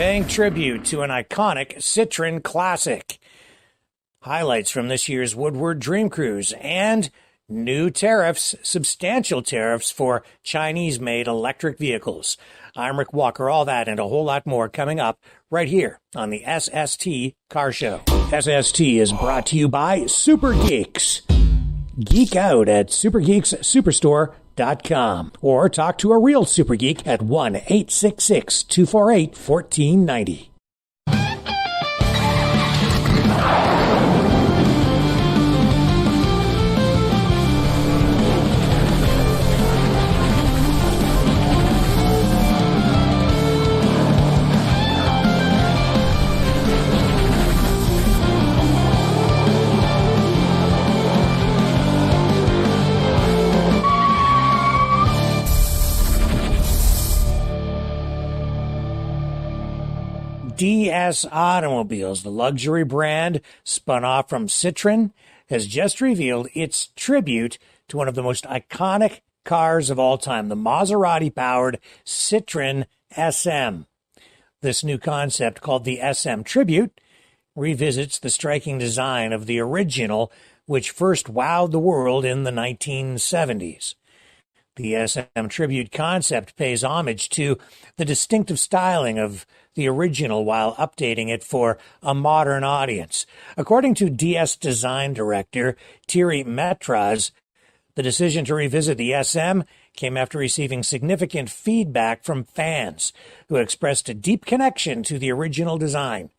paying tribute to an iconic Citroen classic. Highlights from this year's Woodward Dream Cruise and new tariffs, substantial tariffs for Chinese-made electric vehicles. I'm Rick Walker. All that and a whole lot more coming up right here on the SST Car Show. SST is brought to you by Super Geeks. Geek out at supergeekssuperstore.com or talk to a real super geek at 1-866-248-1490. DS Automobiles, the luxury brand spun off from Citroen, has just revealed its tribute to one of the most iconic cars of all time, the Maserati-powered Citroen SM. This new concept, called the SM Tribute, revisits the striking design of the original, which first wowed the world in the 1970s. The SM Tribute concept pays homage to the distinctive styling of the original while updating it for a modern audience. According to DS design director Thierry Metraz, the decision to revisit the SM came after receiving significant feedback from fans who expressed a deep connection to the original design.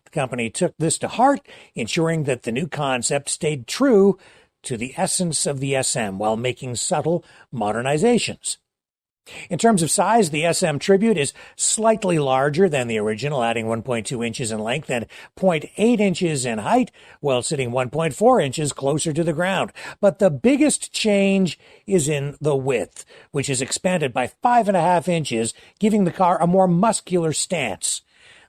The company took this to heart, ensuring that the new concept stayed true to the essence of the SM while making subtle modernizations. In terms of size, the SM Tribute is slightly larger than the original, adding 1.2 inches in length and 0.8 inches in height, while sitting 1.4 inches closer to the ground. But the biggest change is in the width, which is expanded by 5.5 inches, giving the car a more muscular stance.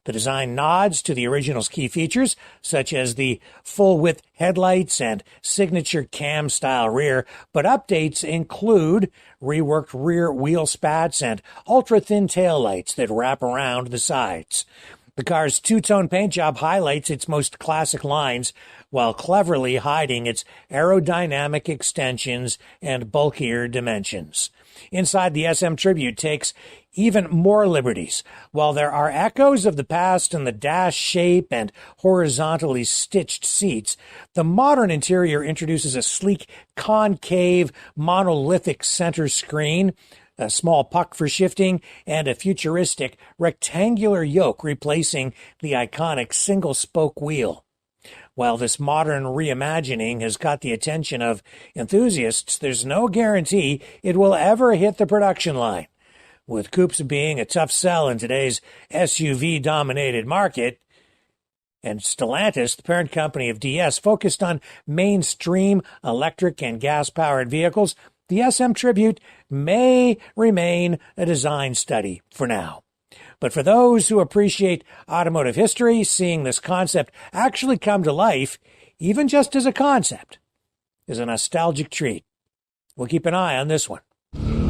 The design nods to the original's key features, such as the full-width headlights and signature cam-style rear, but updates include reworked rear wheel spats and ultra-thin taillights that wrap around the sides. The car's two-tone paint job highlights its most classic lines, while cleverly hiding its aerodynamic extensions and bulkier dimensions. Inside, the SM Tribute takes even more liberties. While there are echoes of the past in the dash shape and horizontally stitched seats, the modern interior introduces a sleek, concave, monolithic center screen, a small puck for shifting, and a futuristic rectangular yoke replacing the iconic single-spoke wheel. While this modern reimagining has caught the attention of enthusiasts, there's no guarantee it will ever hit the production line. With coupes being a tough sell in today's SUV-dominated market, and Stellantis, the parent company of DS, focused on mainstream electric and gas-powered vehicles, the SM Tribute may remain a design study for now. But for those who appreciate automotive history, seeing this concept actually come to life, even just as a concept, is a nostalgic treat. We'll keep an eye on this one. And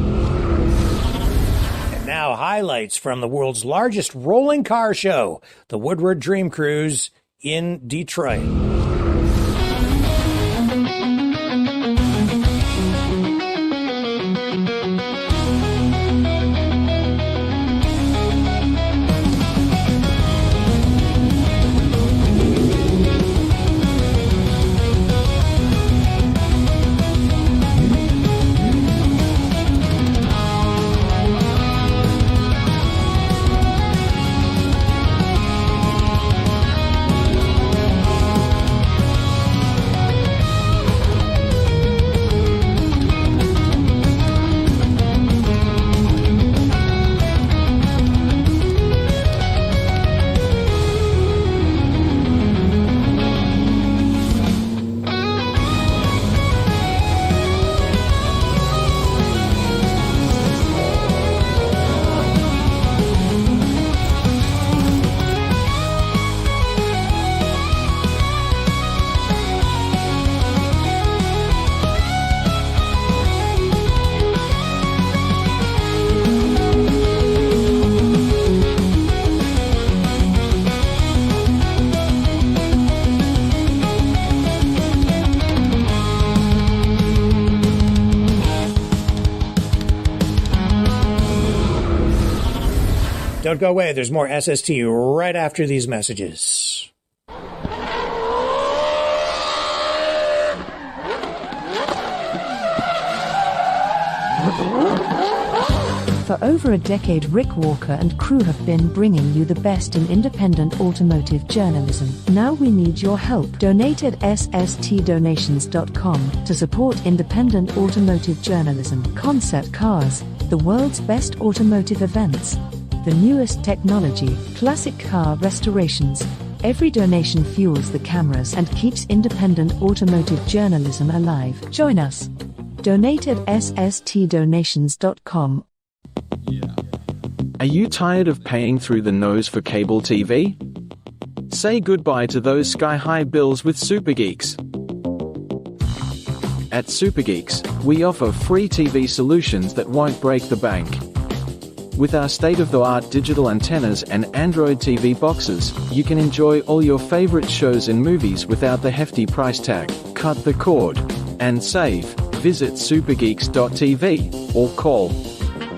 now, highlights from the world's largest rolling car show, the Woodward Dream Cruise in Detroit. Don't go away. There's more SST right after these messages. For over a decade, Rick Walker and crew have been bringing you the best in independent automotive journalism. Now we need your help. Donate at SSTdonations.com to support independent automotive journalism. Concept Cars, the world's best automotive events. The newest technology, classic car restorations. Every donation fuels the cameras and keeps independent automotive journalism alive. Join us. Donate at SSTdonations.com. Are you tired of paying through the nose for cable TV? Say goodbye to those sky-high bills with Supergeeks. At Supergeeks, we offer free TV solutions that won't break the bank. With our state-of-the-art digital antennas and Android TV boxes, you can enjoy all your favorite shows and movies without the hefty price tag. Cut the cord and save. Visit supergeeks.tv or call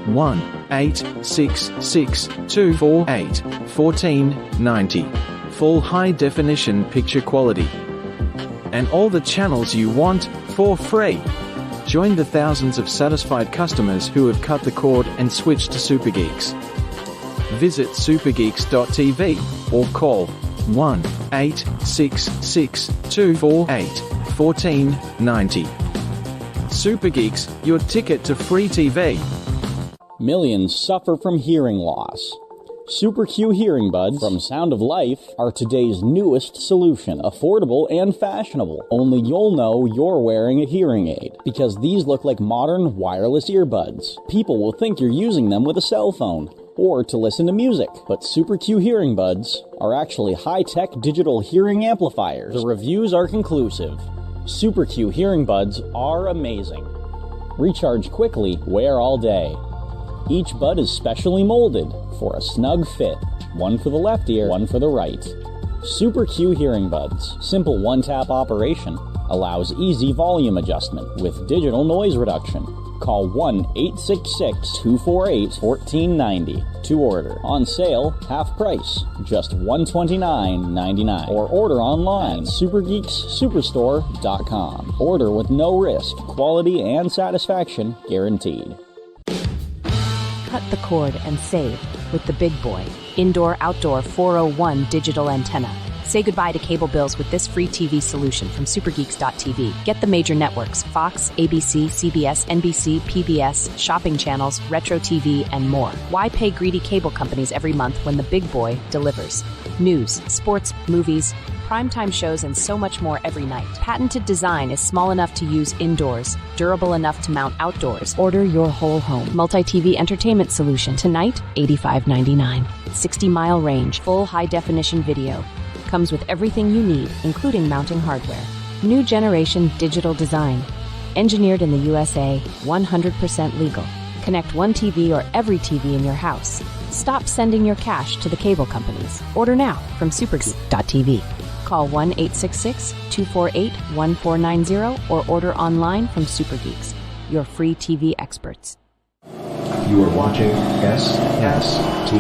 1-866-248-1490. Full high-definition picture quality. And all the channels you want for free. Join the thousands of satisfied customers who have cut the cord and switched to Supergeeks. Visit supergeeks.tv or call 1-866-248-1490. Supergeeks, your ticket to free TV. Millions suffer from hearing loss. Super Q hearing buds from Sound of Life are today's newest solution, affordable and fashionable. Only you'll know you're wearing a hearing aid, because these look like modern wireless earbuds. People will think you're using them with a cell phone or to listen to music, but Super Q hearing buds are actually high-tech digital hearing amplifiers. The reviews are conclusive. Super Q hearing buds are amazing. Recharge quickly, wear all day. Each bud is specially molded for a snug fit. One for the left ear, one for the right. Super Q hearing buds. Simple one-tap operation. Allows easy volume adjustment with digital noise reduction. Call 1-866-248-1490 to order. On sale, half price, just $129.99. Or order online at supergeekssuperstore.com. Order with no risk. Quality and satisfaction guaranteed. Cut the cord and save with the Big Boy Indoor-Outdoor 401 digital antenna. Say goodbye to cable bills with this free TV solution from supergeeks.tv. Get the major networks: Fox, ABC, CBS, NBC, PBS, shopping channels, retro TV, and more. Why pay greedy cable companies every month when the Big Boy delivers? News, sports, movies, primetime shows, and so much more every night. Patented design is small enough to use indoors, durable enough to mount outdoors. Order your whole home. Multi-TV entertainment solution. Tonight, $85.99. 60-mile range. Full high-definition video. Comes with everything you need, including mounting hardware. New generation digital design. Engineered in the USA, 100% legal. Connect one TV or every TV in your house. Stop sending your cash to the cable companies. Order now from supergeeks.tv. Call 1-866-248-1490 or order online from Supergeeks, your free TV experts. You are watching SST.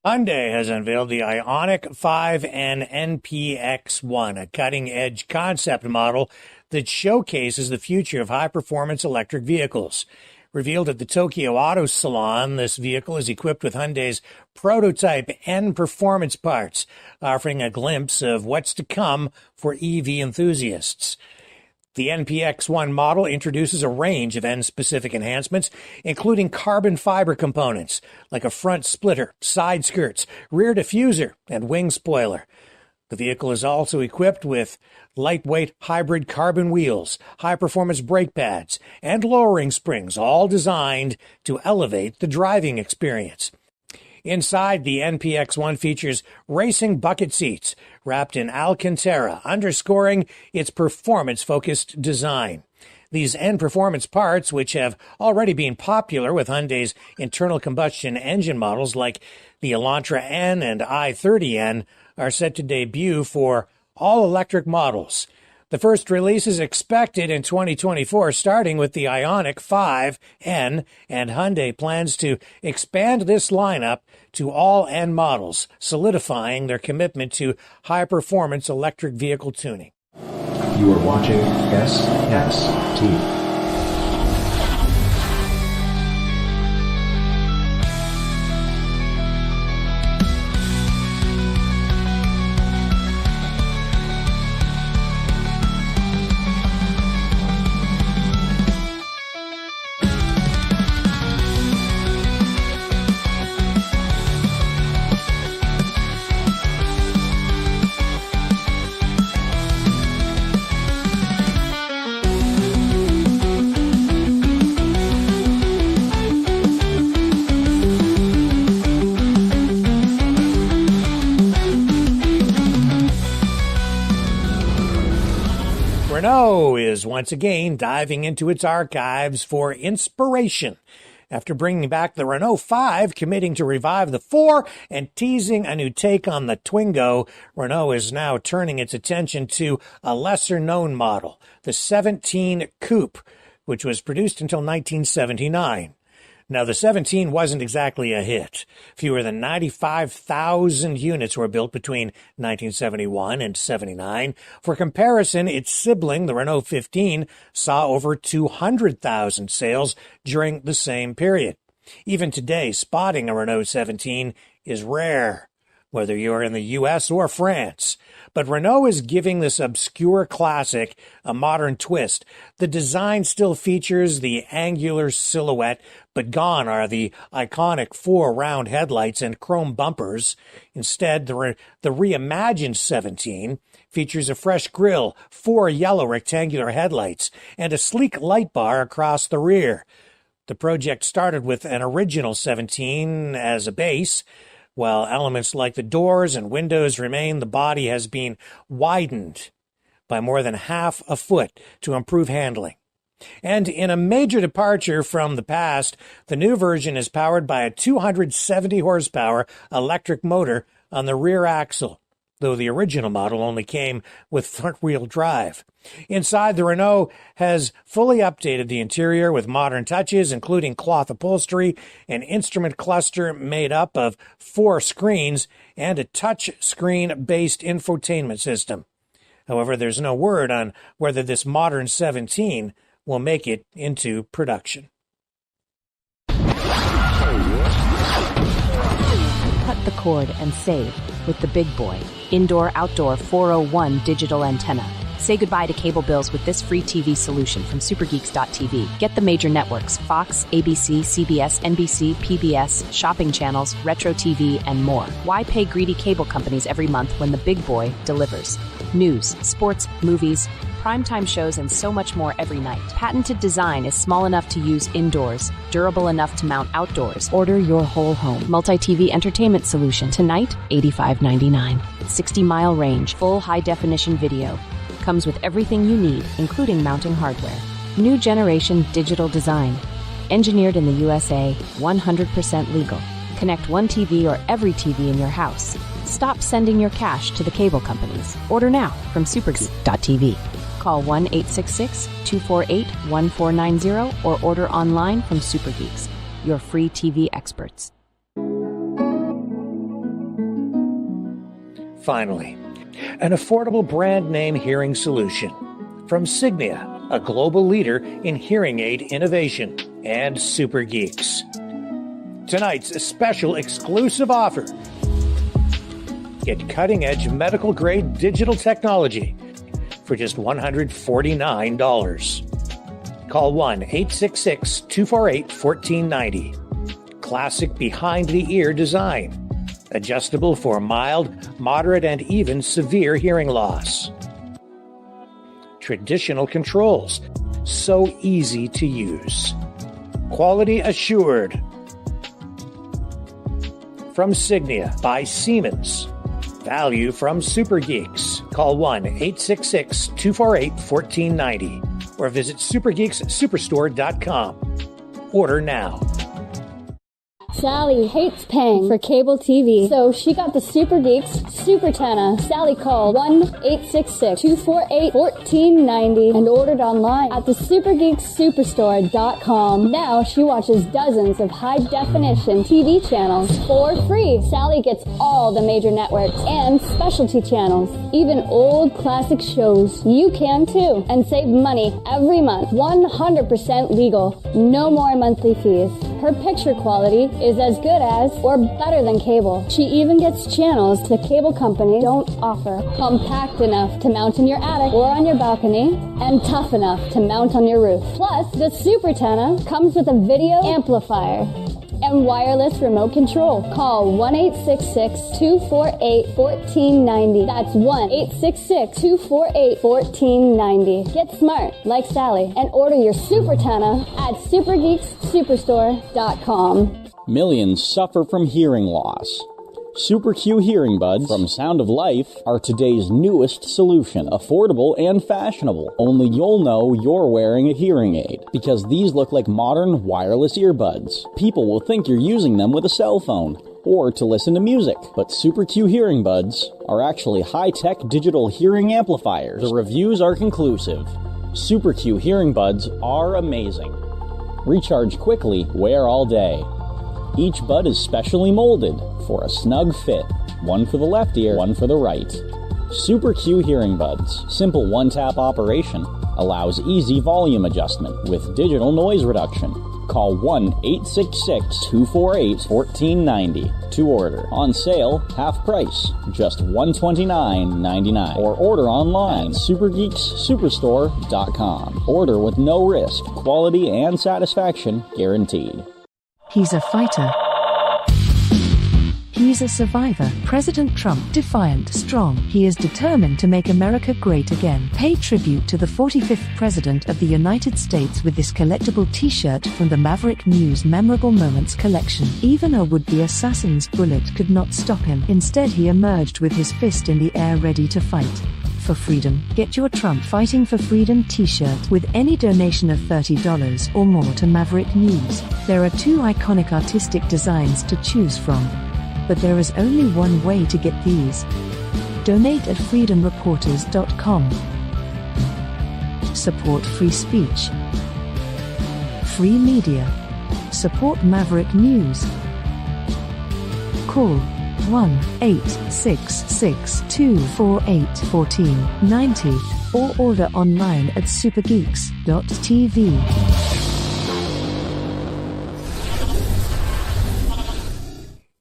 Hyundai has unveiled the Ioniq 5N NPX1, a cutting-edge concept model that showcases the future of high-performance electric vehicles. Revealed at the Tokyo Auto Salon, this vehicle is equipped with Hyundai's prototype N performance parts, offering a glimpse of what's to come for EV enthusiasts. The NPX1 model introduces a range of N-specific enhancements, including carbon fiber components, like a front splitter, side skirts, rear diffuser, and wing spoiler. The vehicle is also equipped with lightweight hybrid carbon wheels, high-performance brake pads, and lowering springs, all designed to elevate the driving experience. Inside, the NPX1 features racing bucket seats wrapped in Alcantara, underscoring its performance-focused design. These N-performance parts, which have already been popular with Hyundai's internal combustion engine models like the Elantra N and i30N, are set to debut for all-electric models. The first release is expected in 2024, starting with the Ioniq 5N, and Hyundai plans to expand this lineup to all N models, solidifying their commitment to high-performance electric vehicle tuning. You are watching SST. Renault is once again diving into its archives for inspiration. After bringing back the Renault 5, committing to revive the 4, and teasing a new take on the Twingo, Renault is now turning its attention to a lesser-known model, the 17 Coupe, which was produced until 1979. Now, the 17 wasn't exactly a hit. Fewer than 95,000 units were built between 1971 and 79. For comparison, its sibling, the Renault 15, saw over 200,000 sales during the same period. Even today, spotting a Renault 17 is rare, whether you're in the U.S. or France. But Renault is giving this obscure classic a modern twist. The design still features the angular silhouette, but gone are the iconic 4 round headlights and chrome bumpers. Instead, the reimagined 17 features a fresh grille, 4 yellow rectangular headlights, and a sleek light bar across the rear. The project started with an original 17 as a base. While elements like the doors and windows remain, the body has been widened by more than half a foot to improve handling. And in a major departure from the past, the new version is powered by a 270 horsepower electric motor on the rear axle, though the original model only came with front-wheel drive. Inside, the Renault has fully updated the interior with modern touches, including cloth upholstery, an instrument cluster made up of 4 screens, and a touch-screen-based infotainment system. However, there's no word on whether this modern 17 will make it into production. Cut the cord and save with the big boy. Indoor-outdoor 401 digital antenna. Say goodbye to cable bills with this free TV solution from supergeeks.tv. Get the major networks: Fox, ABC, CBS, NBC, PBS, shopping channels, retro TV, and more. Why pay greedy cable companies every month when the big boy delivers? News, sports, movies, primetime shows, and so much more every night. Patented design is small enough to use indoors, durable enough to mount outdoors. Order your whole home. Multi-TV entertainment solution. Tonight, $85.99. 60-mile range, full high-definition video. Comes with everything you need, including mounting hardware. New generation digital design. Engineered in the USA, 100% legal. Connect one TV or every TV in your house. Stop sending your cash to the cable companies. Order now from supergeek.tv. Call 1-866-248-1490 or order online from SuperGeeks. your free TV experts. Finally, an affordable brand name hearing solution from Signia, a global leader in hearing aid innovation, and Super Geeks. Tonight's special exclusive offer. Get cutting-edge medical-grade digital technology for just $149. Call 1-866-248-1490. Classic behind-the-ear design. Adjustable for mild, moderate, and even severe hearing loss. Traditional controls. So easy to use. Quality assured. From Signia by Siemens. Value from Super Geeks. Call 1-866-248-1490 or visit supergeekssuperstore.com. Order now. Sally hates paying for cable TV, so she got the Super Geeks Super Antenna. Sally called 1-866-248-1490 and ordered online at the supergeekssuperstore.com. Now she watches dozens of high-definition TV channels for free. Sally gets all the major networks and specialty channels, even old classic shows. You can too, and save money every month. 100% legal. No more monthly fees. Her picture quality is as good as or better than cable. She even gets channels the cable companies don't offer. Compact enough to mount in your attic or on your balcony, and tough enough to mount on your roof. Plus, the Super Antenna comes with a video amplifier and wireless remote control. Call 1-866-248-1490. That's 1-866-248-1490. Get smart like Sally and order your Super Antenna at supergeekssuperstore.com. Millions suffer from hearing loss. Super Q hearing buds from Sound of Life are today's newest solution, affordable and fashionable. Only you'll know you're wearing a hearing aid, because these look like modern wireless earbuds. People will think you're using them with a cell phone or to listen to music. But Super Q hearing buds are actually high-tech digital hearing amplifiers. The reviews are conclusive. Super Q hearing buds are amazing. Recharge quickly, wear all day. Each bud is specially molded for a snug fit. One for the left ear, one for the right. Super Q hearing buds. Simple one-tap operation. Allows easy volume adjustment with digital noise reduction. Call 1-866-248-1490 to order. On sale, half price, just $129.99. Or order online at supergeekssuperstore.com. Order with no risk. Quality and satisfaction guaranteed. He's a fighter. He's a survivor. President Trump, defiant, strong. He is determined to make America great again. Pay tribute to the 45th President of the United States with this collectible t-shirt from the Maverick News Memorable Moments collection. Even a would-be assassin's bullet could not stop him. Instead, he emerged with his fist in the air ready to fight. For freedom. Get your Trump Fighting for Freedom t-shirt with any donation of $30 or more to Maverick News. There are two iconic artistic designs to choose from, but there is only one way to get these. Donate at freedomreporters.com. Support free speech. Free media. Support Maverick News. Call 1-866-248-1490 or order online at supergeeks.tv.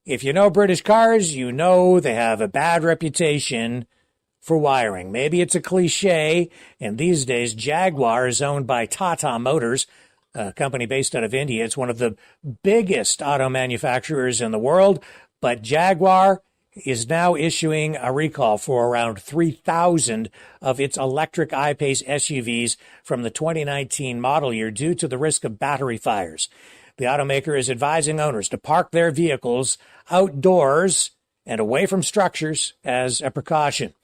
If you know British cars, you know they have a bad reputation for wiring. Maybe it's a cliche, and these days Jaguar is owned by Tata Motors, a company based out of India. It's one of the biggest auto manufacturers in the world, but Jaguar is now issuing a recall for around 3,000 of its electric I-Pace SUVs from the 2019 model year due to the risk of battery fires. The automaker is advising owners to park their vehicles outdoors and away from structures as a precaution.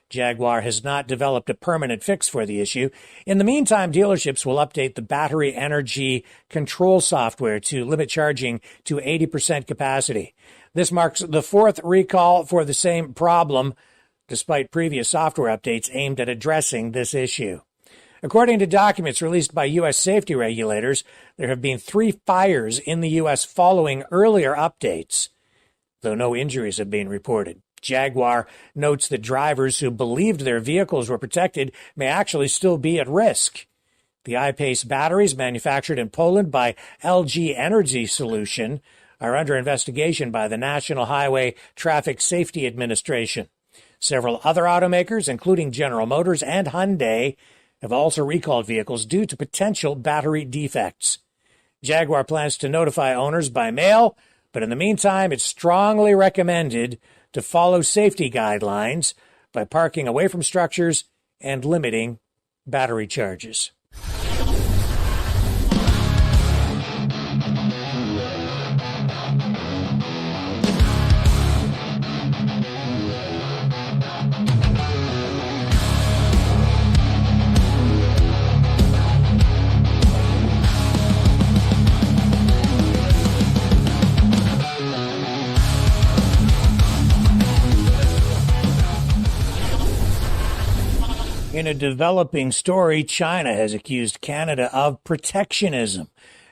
Jaguar has not developed a permanent fix for the issue. In the meantime, dealerships will update the battery energy control software to limit charging to 80% capacity. This marks the fourth recall for the same problem, despite previous software updates aimed at addressing this issue. According to documents released by U.S. safety regulators, there have been 3 fires in the U.S. following earlier updates, though no injuries have been reported. Jaguar notes that drivers who believed their vehicles were protected may actually still be at risk. The I-Pace batteries, manufactured in Poland by LG Energy Solution, are under investigation by the National Highway Traffic Safety Administration. Several other automakers, including General Motors and Hyundai, have also recalled vehicles due to potential battery defects. Jaguar plans to notify owners by mail, but in the meantime, it's strongly recommended to follow safety guidelines by parking away from structures and limiting battery charges. In a developing story, China has accused Canada of protectionism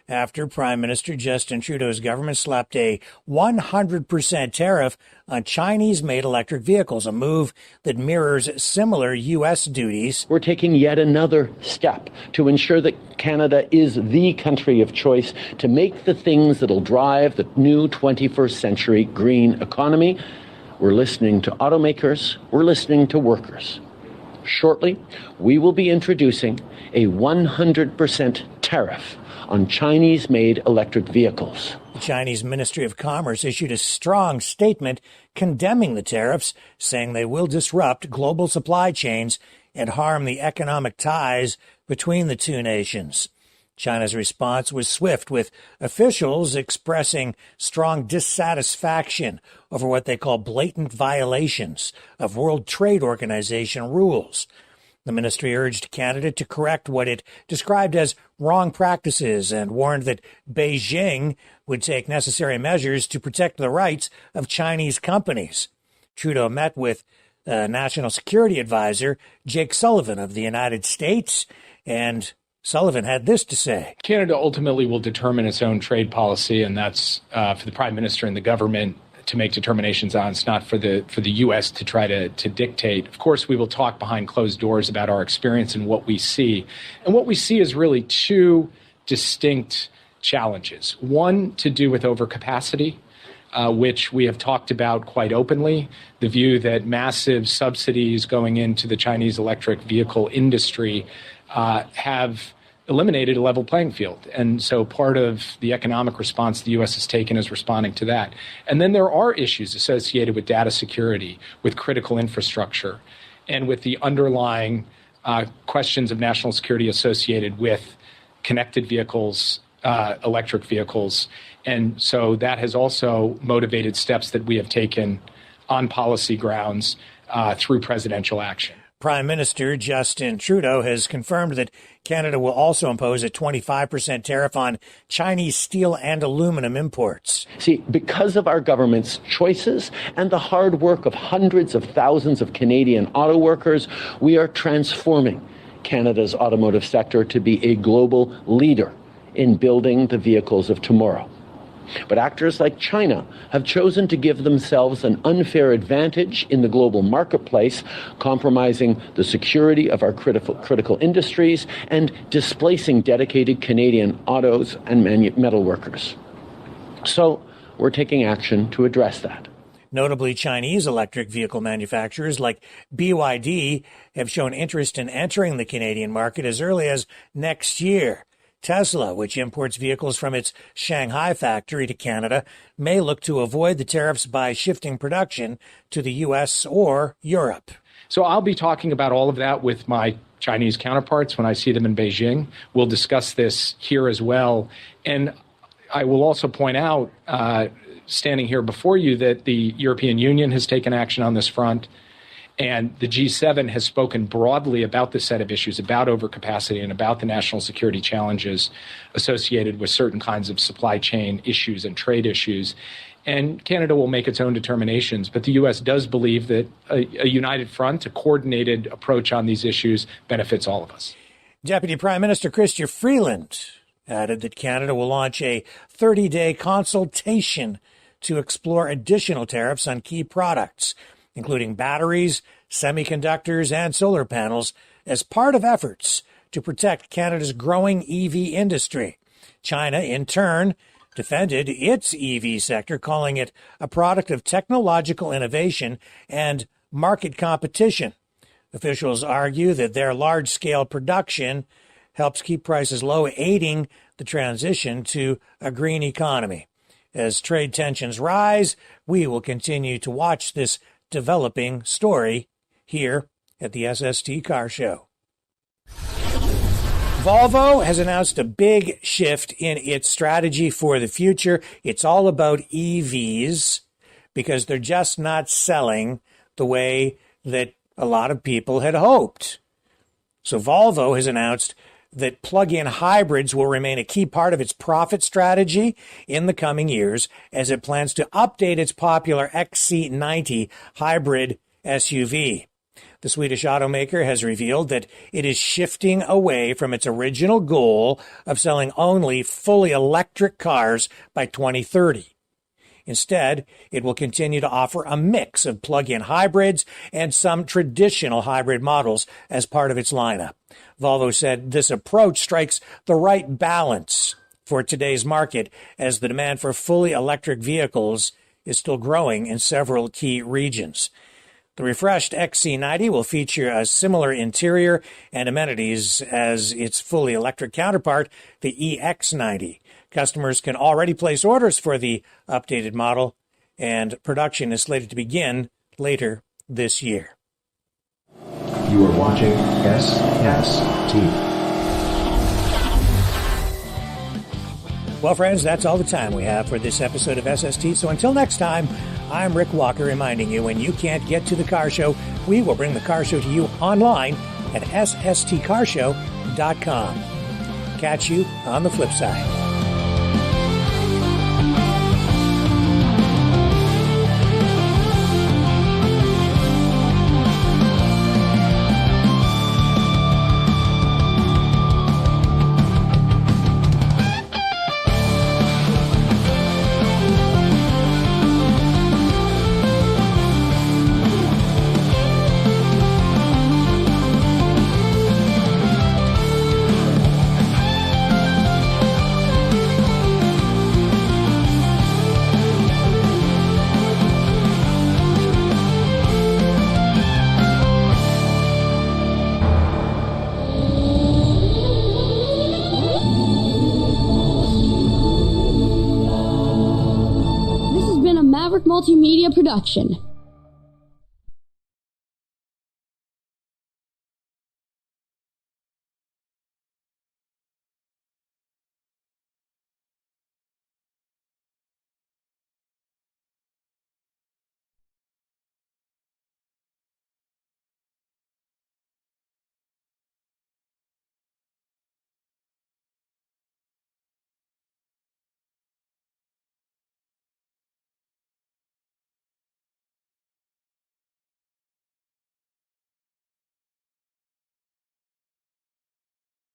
after Prime Minister Justin Trudeau's government slapped a 100% tariff on Chinese-made electric vehicles, a move that mirrors similar U.S. duties. We're taking yet another step to ensure that Canada is the country of choice to make the things that'll drive the new 21st century green economy. We're listening to automakers. We're listening to workers. Shortly, we will be introducing a 100% tariff on Chinese-made electric vehicles. The Chinese Ministry of Commerce issued a strong statement condemning the tariffs, saying they will disrupt global supply chains and harm the economic ties between the two nations. China's response was swift, with officials expressing strong dissatisfaction over what they call blatant violations of World Trade Organization rules. The ministry urged Canada to correct what it described as wrong practices and warned that Beijing would take necessary measures to protect the rights of Chinese companies. Trudeau met with National Security Advisor Jake Sullivan of the United States, and Sullivan had this to say. Canada ultimately will determine its own trade policy, and that's for the Prime Minister and the government to make determinations on. It's not for the U.S. to try to dictate. Of course, we will talk behind closed doors about our experience and what we see. And what we see is really 2 distinct challenges. One to do with overcapacity, which we have talked about quite openly, the view that massive subsidies going into the Chinese electric vehicle industry have eliminated a level playing field. And so part of the economic response the U.S. has taken is responding to that. And then there are issues associated with data security, with critical infrastructure, and with the underlying questions of national security associated with connected vehicles, electric vehicles. And so that has also motivated steps that we have taken on policy grounds through presidential action. Prime Minister Justin Trudeau has confirmed that Canada will also impose a 25% tariff on Chinese steel and aluminum imports. See, because of our government's choices and the hard work of hundreds of thousands of Canadian auto workers, we are transforming Canada's automotive sector to be a global leader in building the vehicles of tomorrow. But actors like China have chosen to give themselves an unfair advantage in the global marketplace, compromising the security of our critical industries and displacing dedicated Canadian autos and metal workers. So we're taking action to address that. Notably, Chinese electric vehicle manufacturers like BYD have shown interest in entering the Canadian market as early as next year. Tesla, which imports vehicles from its Shanghai factory to Canada, may look to avoid the tariffs by shifting production to the U.S. or Europe. So I'll be talking about all of that with my Chinese counterparts when I see them in Beijing. We'll discuss this here as well. And I will also point out, standing here before you, that the European Union has taken action on this front. And the G7 has spoken broadly about this set of issues, about overcapacity and about the national security challenges associated with certain kinds of supply chain issues and trade issues. And Canada will make its own determinations. But the U.S. does believe that a united front, a coordinated approach on these issues benefits all of us. Deputy Prime Minister Chrystia Freeland added that Canada will launch a 30-day consultation to explore additional tariffs on key products, including batteries, semiconductors, and solar panels, as part of efforts to protect Canada's growing EV industry. China, in turn, defended its EV sector, calling it a product of technological innovation and market competition. Officials argue that their large-scale production helps keep prices low, aiding the transition to a green economy. As trade tensions rise, we will continue to watch this developing story here at the SST Car Show. Volvo has announced a big shift in its strategy for the future. It's all about EVs because they're just not selling the way that a lot of people had hoped. So Volvo has announced that plug-in hybrids will remain a key part of its profit strategy in the coming years as it plans to update its popular XC90 hybrid SUV. The Swedish automaker has revealed that it is shifting away from its original goal of selling only fully electric cars by 2030. Instead, it will continue to offer a mix of plug-in hybrids and some traditional hybrid models as part of its lineup. Volvo said this approach strikes the right balance for today's market as the demand for fully electric vehicles is still growing in several key regions. The refreshed XC90 will feature a similar interior and amenities as its fully electric counterpart, the EX90. Customers can already place orders for the updated model, and production is slated to begin later this year. You are watching SST. Well, friends, that's all the time we have for this episode of SST. So until next time, I'm Rick Walker reminding you, when you can't get to the car show, we will bring the car show to you online at SSTcarshow.com. Catch you on the flip side. Multimedia production.